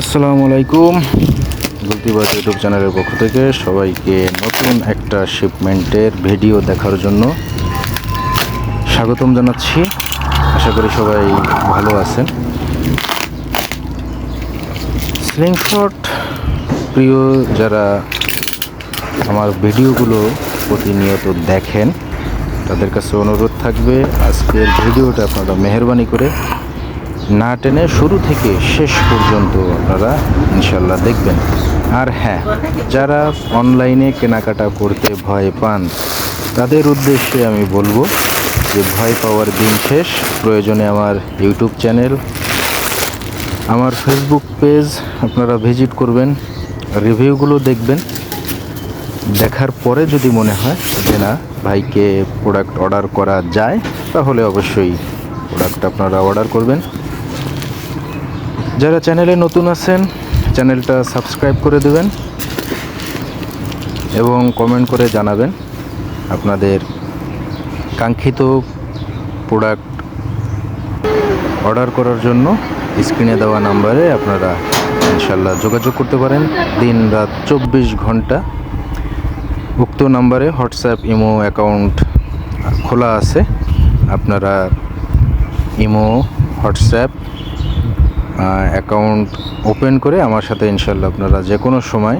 আসসালামু আলাইকুম। গুলতিবাজ ইউটিউব চ্যানেলের পক্ষ থেকে সবাইকে নতুন একটা শিপমেন্টের ভিডিও দেখার জন্য স্বাগতম জানাচ্ছি। আশা করি সবাই ভালো আছেন। স্লিংশট প্রিয় যারা আমার ভিডিওগুলো প্রতিনিয়ত দেখেন তাদের কাছে অনুরোধ থাকবে আজকের ভিডিওটা আপনারা মেহেরবানি করে না টেনে শুরু থেকে শেষ পর্যন্ত আপনারা ইনশাল্লাহ দেখবেন। আর হ্যাঁ, যারা অনলাইনে কেনাকাটা করতে ভয় পান তাদের উদ্দেশ্যে আমি বলবো যে ভয় পাওয়ার দিন শেষ। প্রয়োজনে আমার ইউটিউব চ্যানেল, আমার ফেসবুক পেজ আপনারা ভিজিট করবেন, রিভিউগুলো দেখবেন। দেখার পরে যদি মনে হয় যে না ভাইকে প্রোডাক্ট অর্ডার করা যায় তাহলে অবশ্যই প্রোডাক্ট আপনারা অর্ডার করবেন। যারা চ্যানেলে নতুন আছেন চ্যানেলটা সাবস্ক্রাইব করে দেবেন এবং কমেন্ট করে জানাবেন আপনাদের কাঙ্ক্ষিত প্রোডাক্ট অর্ডার করার জন্য স্ক্রিনে দেওয়া নাম্বারে আপনারা ইনশাল্লাহ যোগাযোগ করতে পারেন। দিন রাত 24 ঘন্টা উক্ত নাম্বারে হোয়াটসঅ্যাপ ইমো অ্যাকাউন্ট খোলা আছে। আপনারা ইমো হোয়াটসঅ্যাপ অ্যাকাউন্ট ওপেন করে আমার সাথে ইনশাল্লাহ আপনারা যে কোনো সময়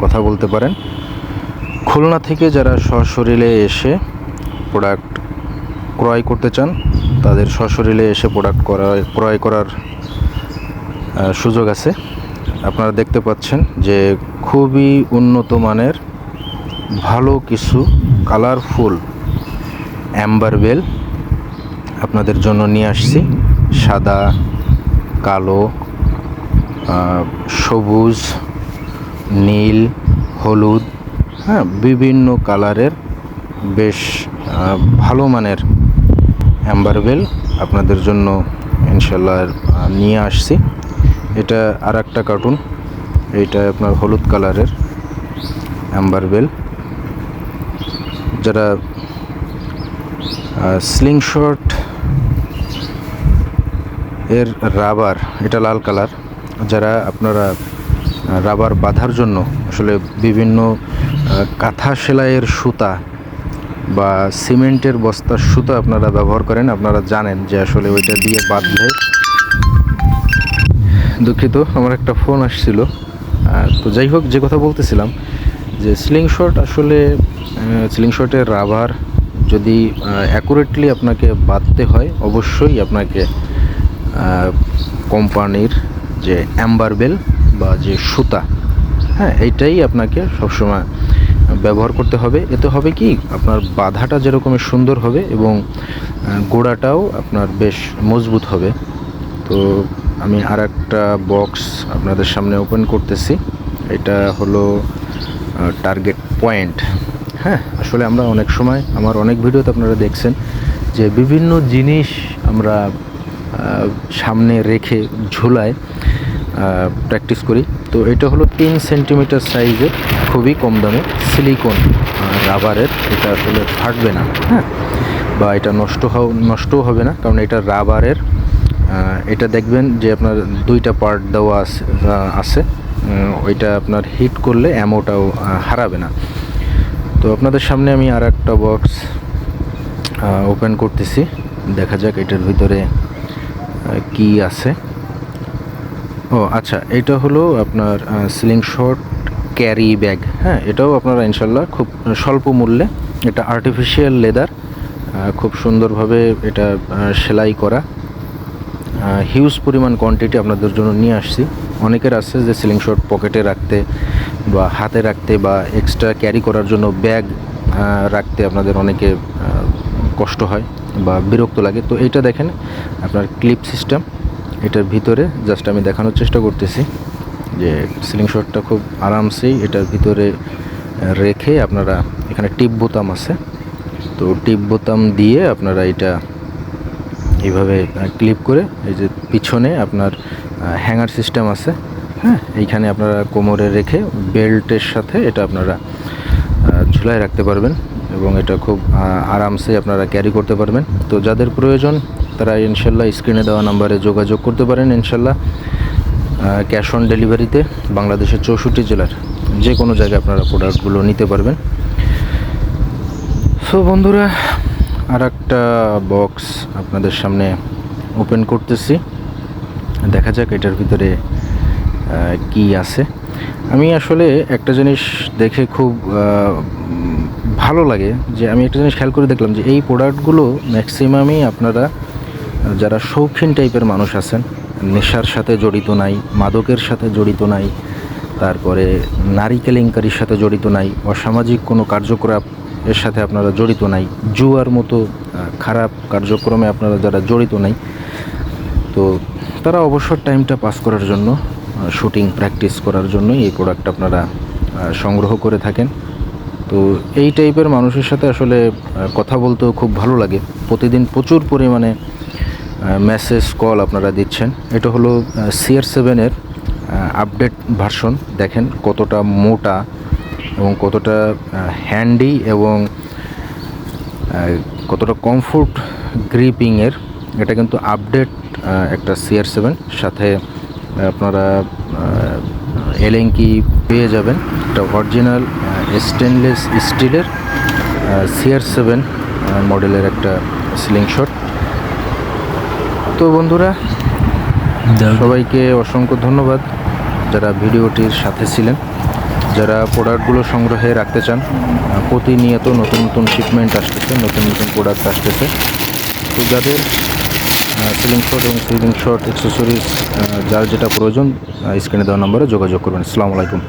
কথা বলতে পারেন। খুলনা থেকে যারা সশরীরে এসে প্রোডাক্ট ক্রয় করতে চান তাদের সশরীরে এসে প্রোডাক্ট ক্রয় করার সুযোগ আছে। আপনারা দেখতে পাচ্ছেন যে খুবই উন্নত মানের ভালো কিছু কালারফুল অ্যাম্বার বেল আপনাদের জন্য নিয়ে আসছি। সাদা, কালো, সবুজ, নীল, হলুদ, হ্যাঁ বিভিন্ন কালারের বেশ ভালো মানের অ্যাম্বার বেল আপনাদের জন্য ইনশাল্লাহ নিয়ে আসছি। এটা আর একটা কার্টুন, এইটা আপনার হলুদ কালারের অ্যাম্বার বেল। যারা স্লিংশট এর রাবার, এটা লাল কালার, যারা আপনারা রাবার বাঁধার জন্য আসলে বিভিন্ন কাঁথা সেলাইয়ের সুতা বা সিমেন্টের বস্তার সুতা আপনারা ব্যবহার করেন, আপনারা জানেন যে আসলে ওইটা দিয়ে বাঁধলে, দুঃখিত আমার একটা ফোন আসছিল। তো যাই হোক, যে কথা বলতেছিলাম যে স্লিংশট আসলে স্লিংশটের রাবার যদি অ্যাকুরেটলি আপনাকে বাঁধতে হয় অবশ্যই আপনাকে কোম্পানির যে অ্যাম্বার বেল বা যে সুতা, হ্যাঁ এইটাই আপনাকে সবসময় ব্যবহার করতে হবে। এতে হবে কি আপনার বাঁধাটা যেরকমই সুন্দর হবে এবং গোড়াটাও আপনার বেশ মজবুত হবে। তো আমি আর একটা বক্স আপনাদের সামনে ওপেন করতেছি। এটা হলো টার্গেট পয়েন্ট। হ্যাঁ, আসলে আমরা অনেক সময় আমার অনেক ভিডিওতে আপনারা দেখছেন যে বিভিন্ন জিনিস আমরা সামনে রেখে ঝোলায় প্র্যাকটিস করি। তো এটা হলো 3 সেন্টিমিটার সাইজের খুবই কম দামে সিলিকন রাবারের। এটা আসলে ফাটবে না, হ্যাঁ, বা এটা নষ্টও হবে না, কারণ এটা রাবারের। এটা দেখবেন যে আপনার 2টা পার্ট দেওয়া আছে। ওইটা আপনার হিট করলে অ্যামোটাও হারাবে না। তো আপনাদের সামনে আমি আর একটা বক্স ওপেন করতেছি, দেখা যাক এটার ভিতরে কি আছে। ও আচ্ছা, এটা হলো আপনার স্লিংশট ক্যারি ব্যাগ। হ্যাঁ, এটাও আপনারা ইনশাল্লাহ খুব স্বল্প মূল্যে, এটা আর্টিফিশিয়াল লেদার, খুব সুন্দরভাবে এটা সেলাই করা। হিউজ পরিমাণ কোয়ান্টিটি আপনাদের জন্য নিয়ে আসছি। অনেকের আছে যে স্লিংশট পকেটে রাখতে বা হাতে রাখতে বা এক্সট্রা ক্যারি করার জন্য ব্যাগ রাখতে আপনাদের অনেকে কষ্ট হয় বা বিরক্ত লাগে। তো এটা দেখেন আপনার ক্লিপ সিস্টেম, এটার ভিতরে জাস্ট আমি দেখানোর চেষ্টা করতেছি যে স্লিংশটটা খুব আরামসেই এটার ভিতরে রেখে আপনারা, এখানে টিপ বোতাম আছে, তো টিপ বোতাম দিয়ে আপনারা এটা এইভাবে ক্লিপ করে, এই যে পিছনে আপনার হ্যাঙ্গার সিস্টেম আছে, হ্যাঁ, এইখানে আপনারা কোমরে রেখে বেল্টের সাথে এটা আপনারা ঝুলায় রাখতে পারবেন এবং এটা খুব আরামসে আপনারা ক্যারি করতে পারবেন। তো যাদের প্রয়োজন তারা ইনশাল্লাহ স্ক্রিনে দেওয়া নাম্বারে যোগাযোগ করতে পারেন। ইনশাল্লাহ ক্যাশ অন ডেলিভারিতে বাংলাদেশের 64 জেলার যে কোনো জায়গায় আপনারা প্রোডাক্টগুলো নিতে পারবেন। সো বন্ধুরা, আর একটা বক্স আপনাদের সামনে ওপেন করতেছি, দেখা যাক এটার ভিতরে কি আছে। আমি আসলে একটা জিনিস দেখে খুব ভালো লাগে, যে আমি একটা জিনিস খেয়াল করে দেখলাম যে এই প্রোডাক্টগুলো ম্যাক্সিমামই আপনারা যারা শৌখিন টাইপের মানুষ আছেন, নেশার সাথে জড়িত নাই, মাদকের সাথে জড়িত নাই, তারপরে নারী কেলেঙ্কারির সাথে জড়িত নাই, অসামাজিক কোনো কার্যকলাপ এর সাথে আপনারা জড়িত নাই, জুয়ার মতো খারাপ কার্যক্রমে আপনারা যারা জড়িত নাই, তো তারা অবসর টাইমটা পাস করার জন্য, শুটিং প্র্যাকটিস করার জন্যই এই প্রোডাক্ট আপনারা সংগ্রহ করে থাকেন। তো এই টাইপের মানুষের সাথে আসলে কথা বলতেও খুব ভালো লাগে। প্রতিদিন প্রচুর পরিমাণে মেসেজ কল আপনারা দিচ্ছেন। এটা হলো CR7-এর আপডেট ভার্সন। দেখেন কতটা মোটা এবং কতটা হ্যান্ডি এবং কতটা কমফোর্ট গ্রিপিংয়ের। এটা কিন্তু আপডেট একটা CR7, সাথে আপনারা এলেঙ্কি পেয়ে যাবেন। একটা অরিজিনাল স্টেনলেস স্টিলের CR7 মডেলের একটা স্লিং শট। তো বন্ধুরা, সবাইকে অসংখ্য ধন্যবাদ যারা ভিডিওটির সাথে ছিলেন। যারা প্রোডাক্টগুলো সংগ্রহে রাখতে চান, প্রতিনিয়ত নতুন নতুন শিপমেন্ট আসতেছে, নতুন নতুন প্রোডাক্ট আসতেছে। তো যাদের সিলিং শট এবং সিলিং শট অ্যাক্সেসরিজ যার যেটা প্রয়োজন, স্ক্রিনে দেওয়া নম্বরে যোগাযোগ করবেন। আসসালামু আলাইকুম।